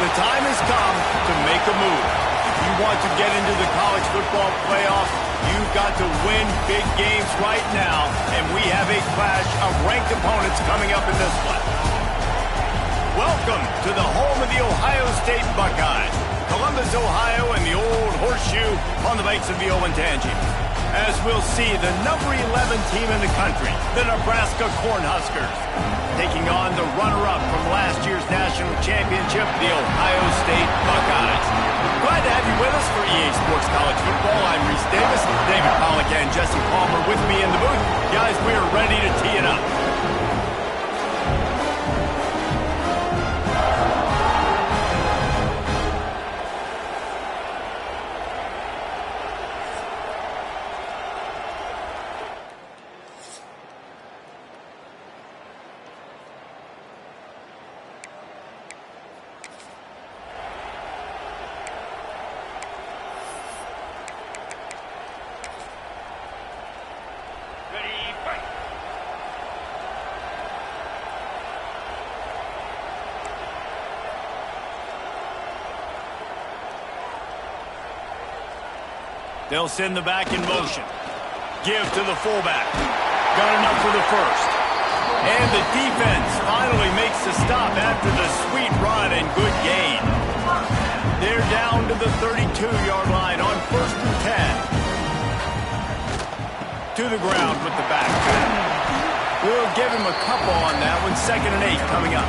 The time has come to make a move. If you want to get into the college football playoffs, you've got to win big games right now, and we have a clash of ranked opponents coming up in this one. Welcome to the home of the Ohio State Buckeyes, Columbus, Ohio, and the old horseshoe on the banks of the Olentangy. As we'll see, the number 11 team in the country, the Nebraska Cornhuskers, taking on the runner-up from last year's national championship, the Ohio State Buckeyes. Glad to have you with us for EA Sports College Football. I'm Reese Davis, David Pollack, and Jesse Palmer with me in the booth. Guys, we are ready to tee it up. They'll send the back in motion. Give to the fullback. Got enough for the first. And the defense finally makes the stop after the sweet run and good gain. They're down to the 32-yard line on 1st and 10. To the ground with the back. We'll give him a couple on that one. 2nd and 8 coming up.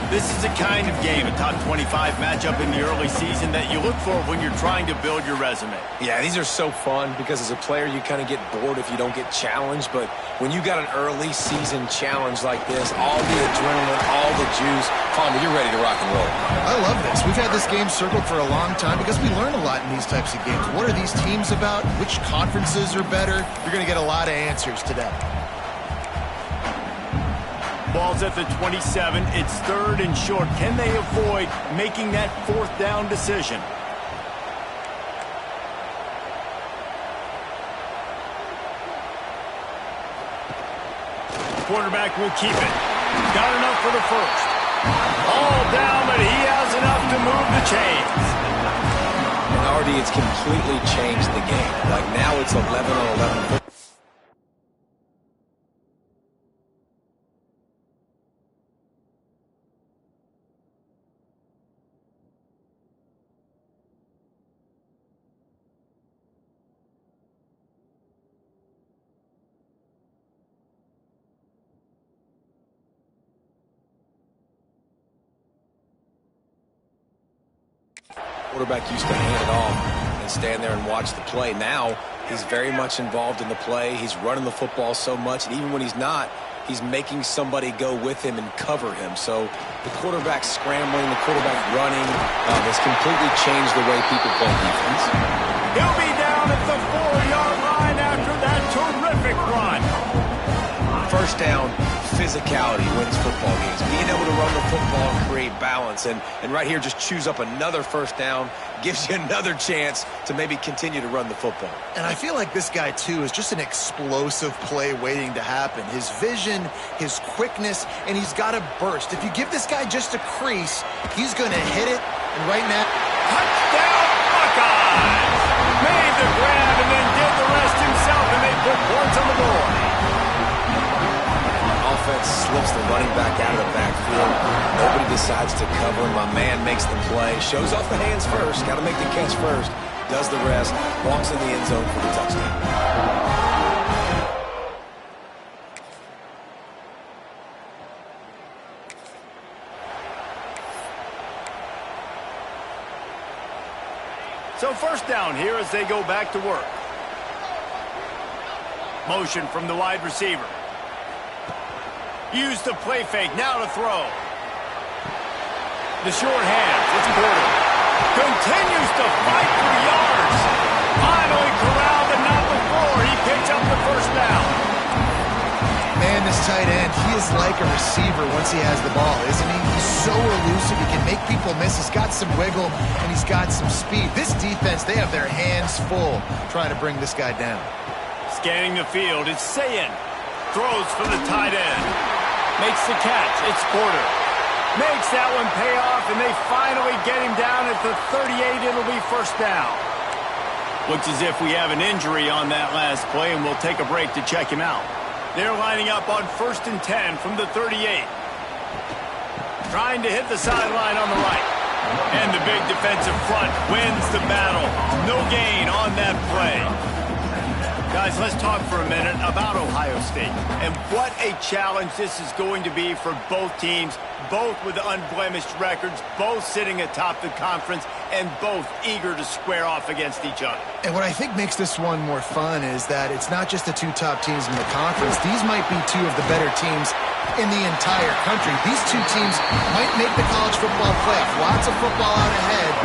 This is the kind of game, a top 25 matchup in the early season that you look for when you're trying to build your resume. Yeah, these are so fun because as a player, you kind of get bored if you don't get challenged. But when you got an early season challenge like this, all the adrenaline, all the juice, Palmer, you're ready to rock and roll. I love this. We've had this game circled for a long time because we learn a lot in these types of games. What are these teams about? Which conferences are better? You're going to get a lot of answers today. Ball's at the 27. It's 3rd and short. Can they avoid making that 4th down decision? Quarterback will keep it. Got enough for the first. All down, but he has enough to move the chains. And already it's completely changed the game. Like now it's 11 on 11. Quarterback used to hand it off and stand there and watch the play. Now he's very much involved in the play. He's running the football so much, and even when he's not, he's making somebody go with him and cover him. So the quarterback scrambling, the quarterback running has completely changed the way people play defense. He'll be down at the 4-yard line after that terrific run. First down, physicality wins football games. Being able to run the football and create balance. And right here, just choose up another first down, gives you another chance to maybe continue to run the football. And I feel like this guy, too, is just an explosive play waiting to happen. His vision, his quickness, and he's got a burst. If you give this guy just a crease, he's going to hit it. And right now, touchdown Buckeyes! Made the grab and then did the rest himself, and they put points on the board. Offense slips the running back out of the backfield. Nobody decides to cover him. My man makes the play. Shows off the hands first. Got to make the catch first. Does the rest. Walks in the end zone for the touchdown. So 1st down here as they go back to work. Motion from the wide receiver. Use the play fake, now to throw. The short hands, it's Porter. Continues to fight for yards. Finally corralled, but not before. He picks up the 1st down. Man, this tight end, he is like a receiver once he has the ball, isn't he? He's so elusive, he can make people miss. He's got some wiggle, and he's got some speed. This defense, they have their hands full trying to bring this guy down. Scanning the field, it's Sayin. Throws for the tight end. Makes the catch. It's Porter. Makes that one pay off, and they finally get him down at the 38. It'll be first down. Looks as if we have an injury on that last play, and we'll take a break to check him out. They're lining up on 1st and 10 from the 38. Trying to hit the sideline on the right. And the big defensive front wins the battle. No gain on that play. Guys, let's talk for a minute about Ohio State. And what a challenge this is going to be for both teams, both with unblemished records, both sitting atop the conference, and both eager to square off against each other. And what I think makes this one more fun is that it's not just the two top teams in the conference. These might be two of the better teams in the entire country. These two teams might make the college football playoff. Lots of football out ahead.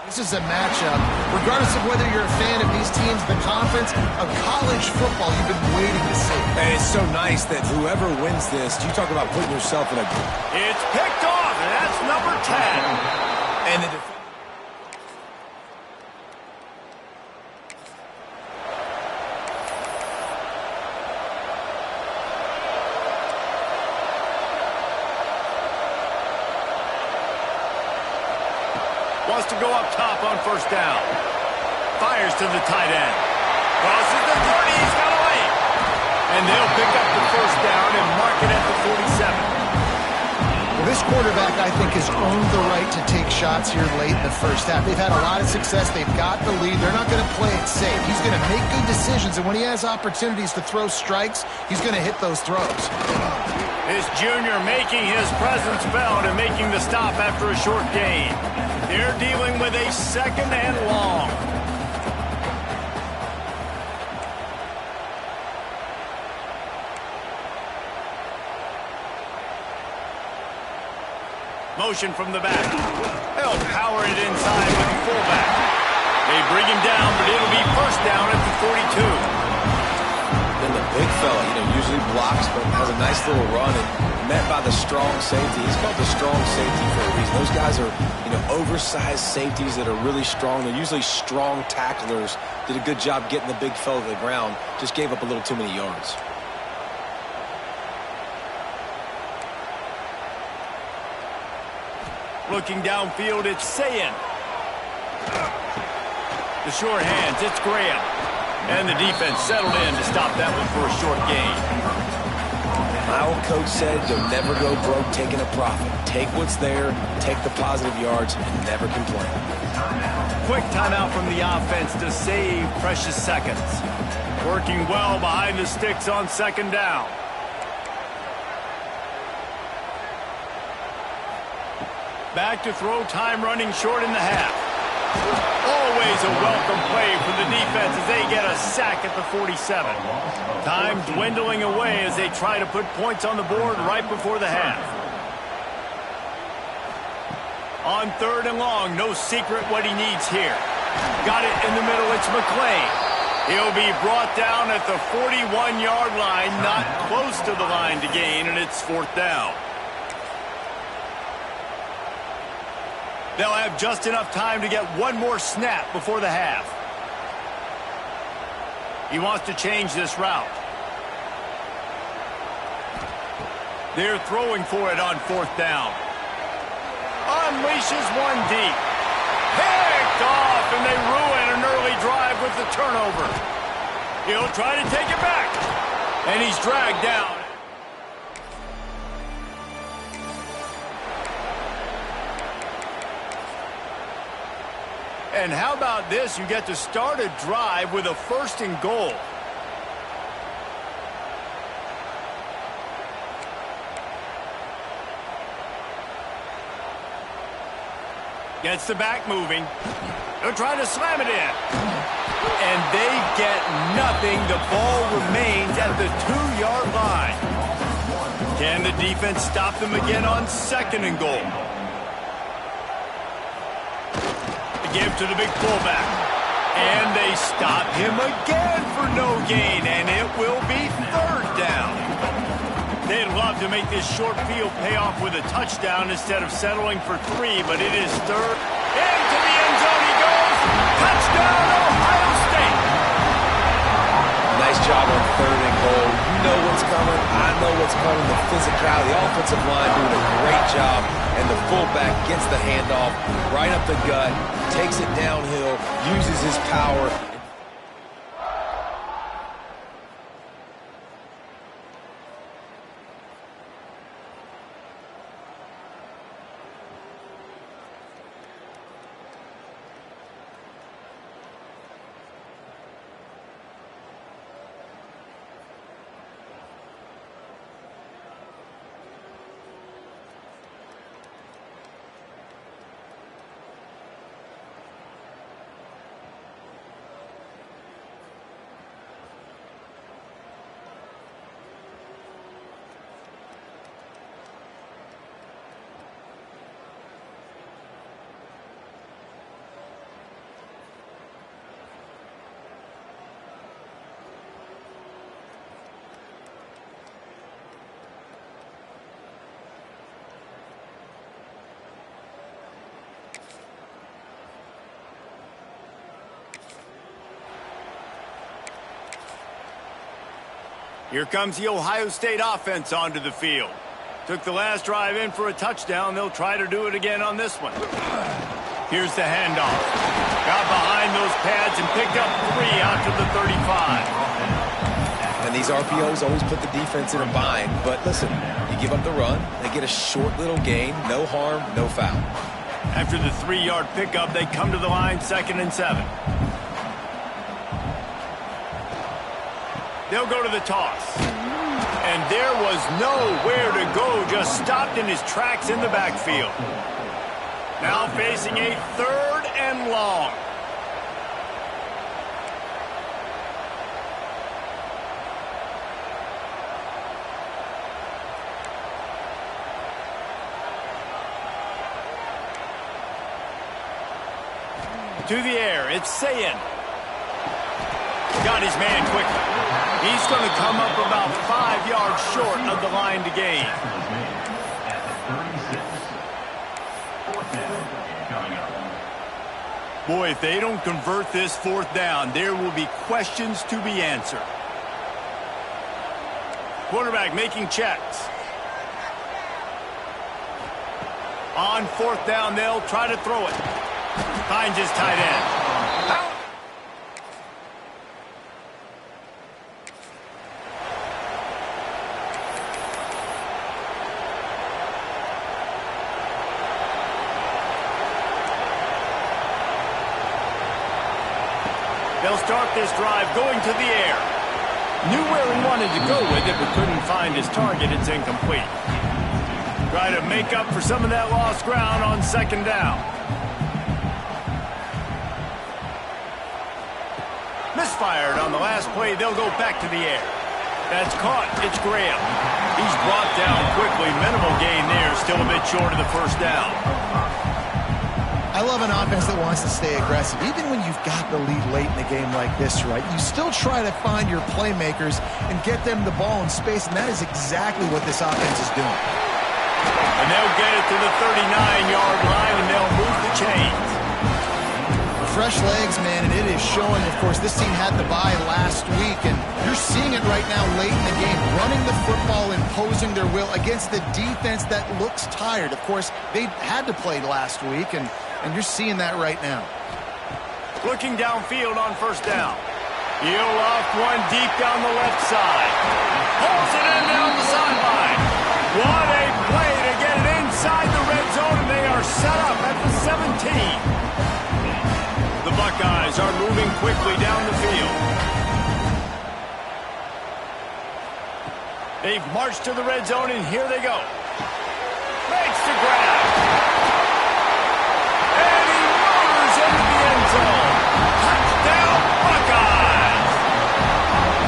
This is a matchup, regardless of whether you're a fan of these teams, the conference, of college football you've been waiting to see. And it's so nice that whoever wins this, you talk about putting yourself in a... It's picked off, and that's number 10. And the wants to go up top on 1st down. Fires to the tight end. Crosses the 30. He's got a lane. And they'll pick up the 1st down and mark it at the 47. Well, this quarterback, I think, has earned the right to take shots here late in the first half. They've had a lot of success. They've got the lead. They're not going to play it safe. He's going to make good decisions, and when he has opportunities to throw strikes, he's going to hit those throws. This junior making his presence felt and making the stop after a short gain. They're dealing with a 2nd and long. Motion from the back. They'll power it inside with the fullback. They bring him down, but it'll be 1st down at the 42. And the big fella, usually blocks, but has a nice little run and met by the strong safety. He's called the strong safety for a reason. Those guys are, oversized safeties that are really strong. They're usually strong tacklers. Did a good job getting the big fella to the ground. Just gave up a little too many yards. Looking downfield, it's Sayin. The short hands, it's Graham. And the defense settled in to stop that one for a short gain. My old coach said you'll never go broke taking a profit. Take what's there, take the positive yards, and never complain. Quick timeout from the offense to save precious seconds. Working well behind the sticks on 2nd down. Back to throw, time running short in the half. Always a welcome play for the defense as they get a sack at the 47. Time dwindling away as they try to put points on the board right before the half. On 3rd and long, no secret what he needs here. Got it in the middle, it's McClain. He'll be brought down at the 41-yard line, not close to the line to gain, and it's 4th down. They'll have just enough time to get one more snap before the half. He wants to change this route. They're throwing for it on 4th down. Unleashes one deep. Picked off, and they ruin an early drive with the turnover. He'll try to take it back, and he's dragged down. And how about this? You get to start a drive with a 1st and goal. Gets the back moving. They'll try to slam it in. And they get nothing. The ball remains at the 2-yard line. Can the defense stop them again on 2nd and goal? give to the big fullback. And they stop him again for no gain, and it will be third down. They'd love to make this short field pay off with a touchdown instead of settling for 3, but it is third. Into the end zone he goes. Touchdown, Ohio State. Nice job on 3rd and goal. You know what's coming. I know what's coming. The physicality, the offensive line doing a great job. And the fullback gets the handoff right up the gut, takes it downhill, uses his power. Here comes the Ohio State offense onto the field. Took the last drive in for a touchdown. They'll try to do it again on this one. Here's the handoff. Got behind those pads and picked up 3 out to the 35. And these RPOs always put the defense in a bind. But listen, you give up the run, they get a short little gain, no harm, no foul. After the 3-yard pickup, they come to the line 2nd and 7. They'll go to the toss. And there was nowhere to go, just stopped in his tracks in the backfield. Now facing a 3rd and long. To the air, it's Sayin. Got his man quickly. He's going to come up about 5 yards short of the line to gain. Boy, if they don't convert this 4th down, there will be questions to be answered. Quarterback making checks. On 4th down, they'll try to throw it. Finds his tight end. They'll start this drive going to the air. Knew where he wanted to go with it, but couldn't find his target. It's incomplete. Try to make up for some of that lost ground on 2nd down. Misfired on the last play. They'll go back to the air. That's caught. It's Graham. He's brought down quickly. Minimal gain there. Still a bit short of the 1st down. I love an offense that wants to stay aggressive. Even when you've got the lead late in a game like this, right, you still try to find your playmakers and get them the ball in space, and that is exactly what this offense is doing. And they'll get it to the 39-yard line, and they'll move the chains. Fresh legs, man, and it is showing. Of course, this team had the bye last week, and you're seeing it right now late in the game, running the football, imposing their will against the defense that looks tired. Of course, they had to play last week, and you're seeing that right now. Looking downfield on 1st down. He'll off one deep down the left side. Pulls it in down the sideline. What a play to get it inside the red zone, and they are set up at the 17. The Buckeyes are moving quickly down the field. They've marched to the red zone, and here they go. Makes the grab. And he roars into the end zone. Touchdown, Buckeyes.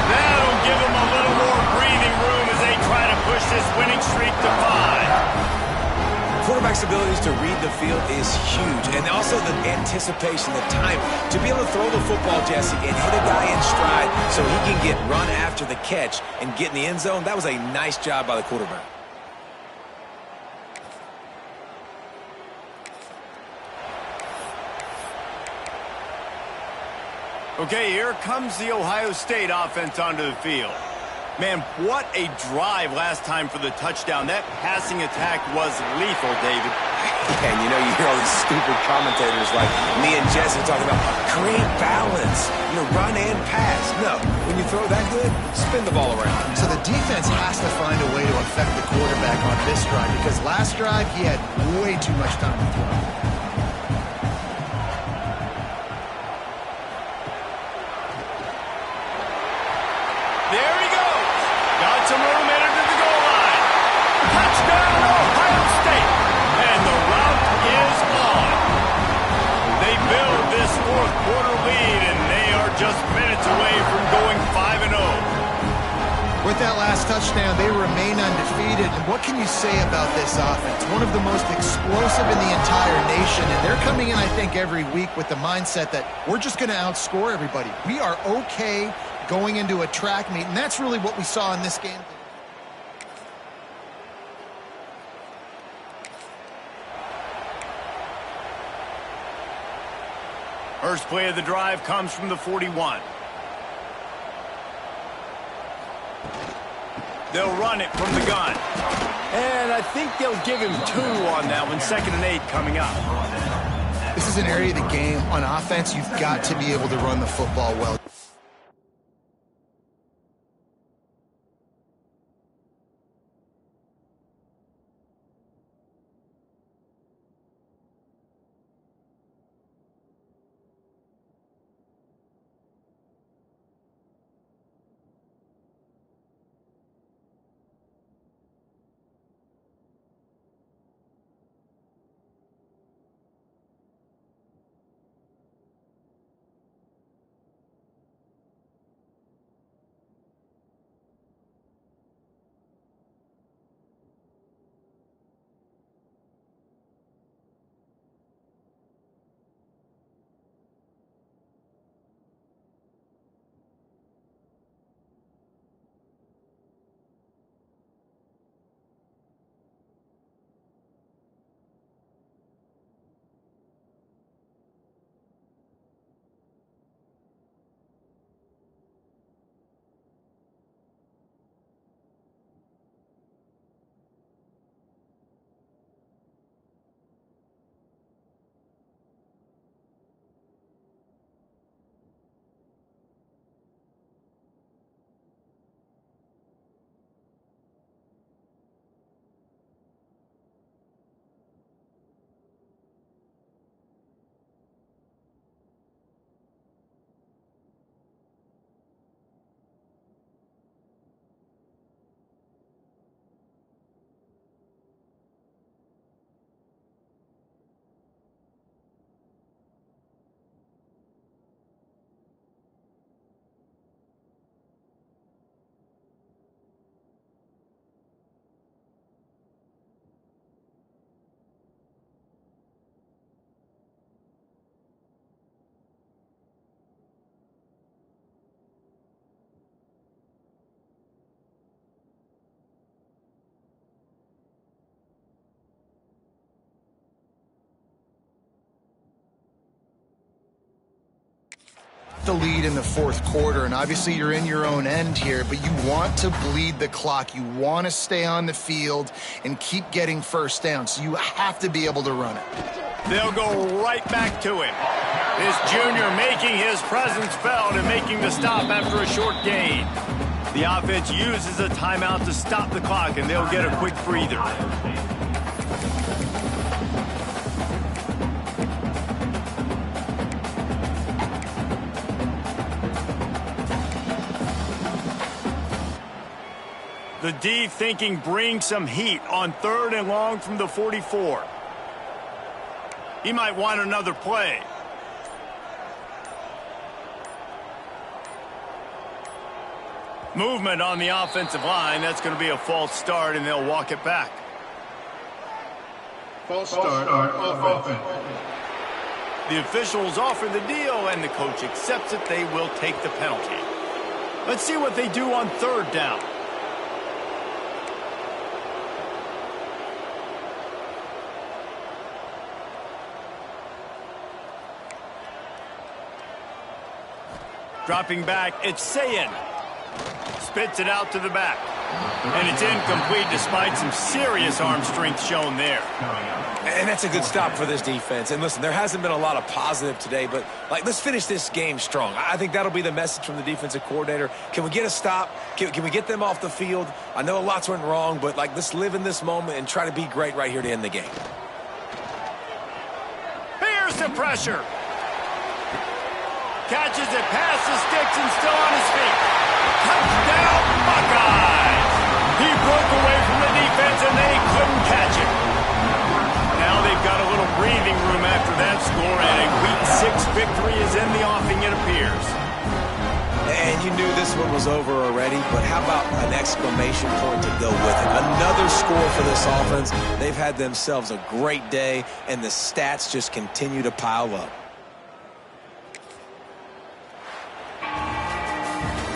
That'll give them a little more breathing room as they try to push this winning streak to 5. Quarterback's abilities to read the field is huge. And also the anticipation, the time. To be able to throw the football, Jesse, and hit a guy in stride so he can get run after the catch and get in the end zone, that was a nice job by the quarterback. Okay, here comes the Ohio State offense onto the field. Man, what a drive last time for the touchdown. That passing attack was lethal, David. And you know, you hear all these stupid commentators like me and Jesse talking about create balance, run and pass. No, when you throw that good, spin the ball around. So the defense has to find a way to affect the quarterback on this drive because last drive he had way too much time to throw. There he goes. Got some room headed to the goal line. Touchdown, Ohio State. And the route is on. They build this fourth quarter lead, and they are just minutes away from going 5-0. With that last touchdown, they remain undefeated. And what can you say about this offense? One of the most explosive in the entire nation. And they're coming in, I think, every week with the mindset that we're just going to outscore everybody. We are okay going into a track meet, and that's really what we saw in this game. First play of the drive comes from the 41. They'll run it from the gun. And I think they'll give him 2 on that one. 2nd and 8 coming up. This is an area of the game. On offense, you've got to be able to run the football well. The lead in the fourth quarter, and obviously you're in your own end here, but you want to bleed the clock. You want to stay on the field and keep getting first down, so you have to be able to run it. They'll go right back to him. This junior making his presence felt and making the stop after a short gain. The offense uses a timeout to stop the clock, and they'll get a quick breather. The D thinking bring some heat on 3rd and long from the 44. He might want another play. Movement on the offensive line. That's going to be a false start, and they'll walk it back. False start on offense. The officials offer the deal, and the coach accepts it. They will take the penalty. Let's see what they do on third down. Dropping back, it's Sayin. Spits it out to the back. And it's incomplete despite some serious arm strength shown there. And that's a good stop for this defense. And listen, there hasn't been a lot of positive today, but let's finish this game strong. I think that'll be the message from the defensive coordinator. Can we get a stop? Can we get them off the field? I know a lot's went wrong, but let's live in this moment and try to be great right here to end the game. Here's the pressure. Catches it past the sticks and still on his feet. Touchdown, Buckeyes! He broke away from the defense and they couldn't catch it. Now they've got a little breathing room after that score, and a Week 6 victory is in the offing, it appears. And you knew this one was over already, but how about an exclamation point to go with it? Another score for this offense. They've had themselves a great day, and the stats just continue to pile up.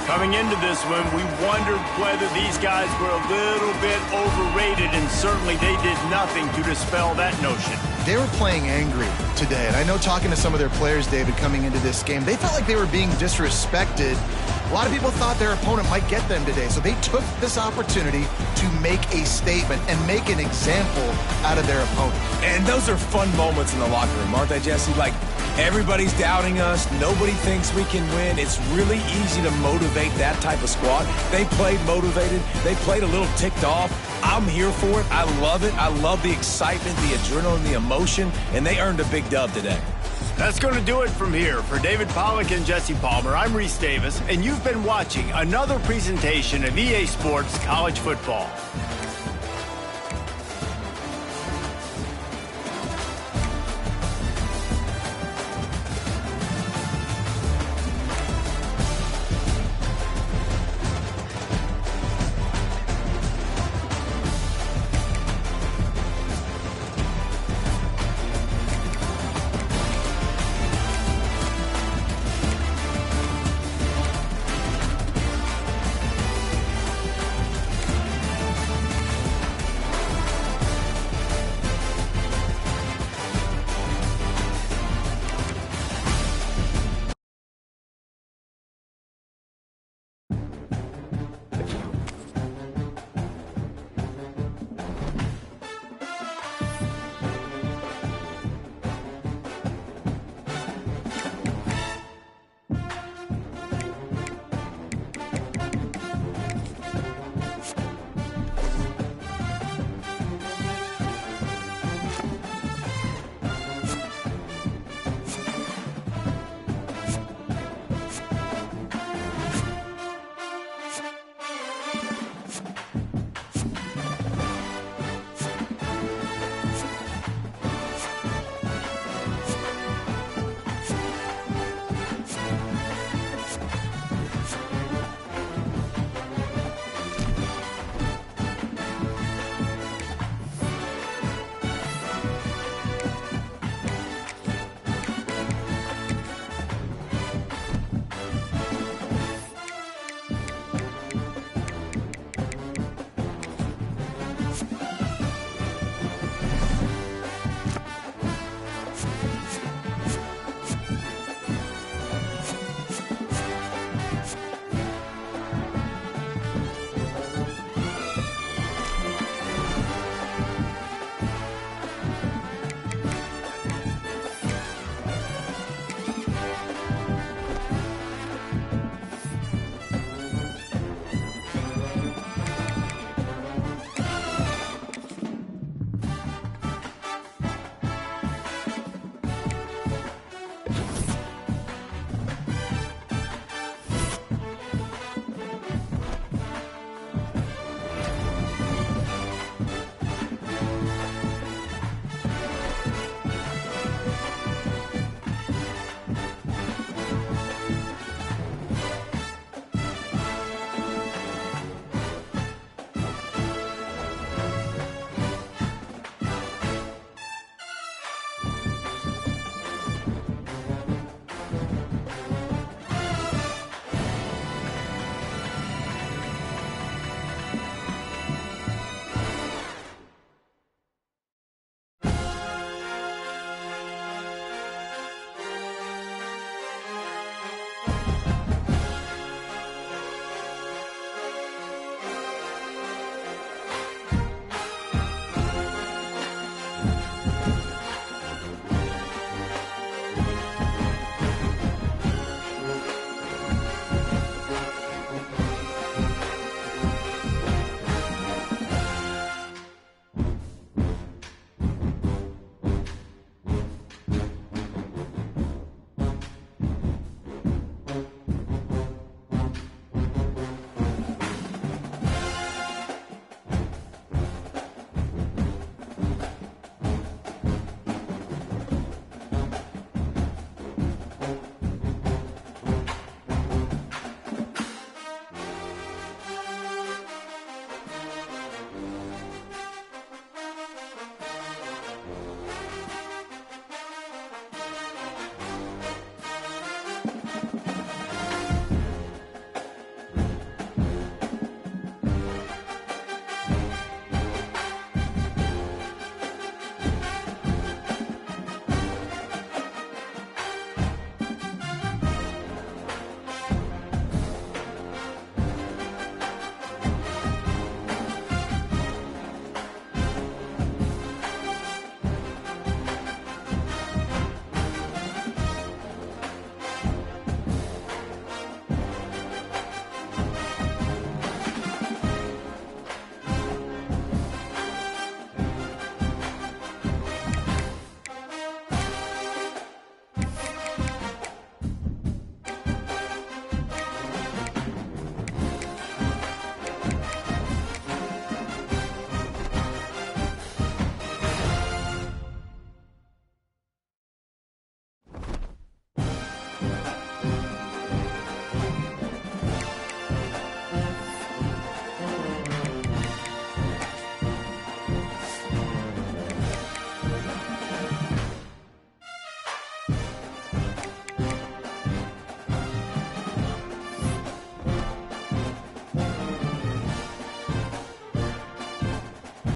Coming into this one, we wondered whether these guys were a little bit overrated, and certainly they did nothing to dispel that notion. They were playing angry today, and I know talking to some of their players, David, coming into this game, they felt like they were being disrespected. A lot of people thought their opponent might get them today, so they took this opportunity to make a statement and make an example out of their opponent. And those are fun moments in the locker room, aren't they, Jesse? Like, everybody's doubting us. Nobody thinks we can win. It's really easy to motivate that type of squad. They played motivated. They played a little ticked off. I'm here for it. I love it. I love the excitement, the adrenaline, the emotion, and they earned a big dub today. That's going to do it from here. For David Pollack and Jesse Palmer, I'm Reese Davis, and you've been watching another presentation of EA Sports College Football.